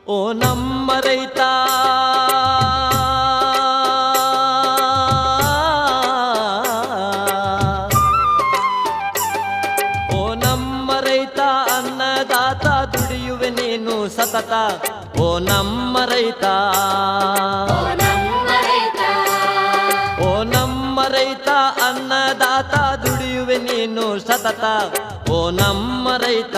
ಓ ನಮ್ಮ ರೈತ ಓ ನಮ್ಮ ರೈತ ಅನ್ನದಾತ ದುಡಿಯುವೆ ನೀನು ಸತತ ಓ ನಮ್ಮ ರೈತ ಓ ನಮ್ಮ ರೈತ ಅನ್ನದಾತ ದುಡಿಯುವೆ ನೀನು ಸತತ ಓ ನಮ್ಮ ರೈತ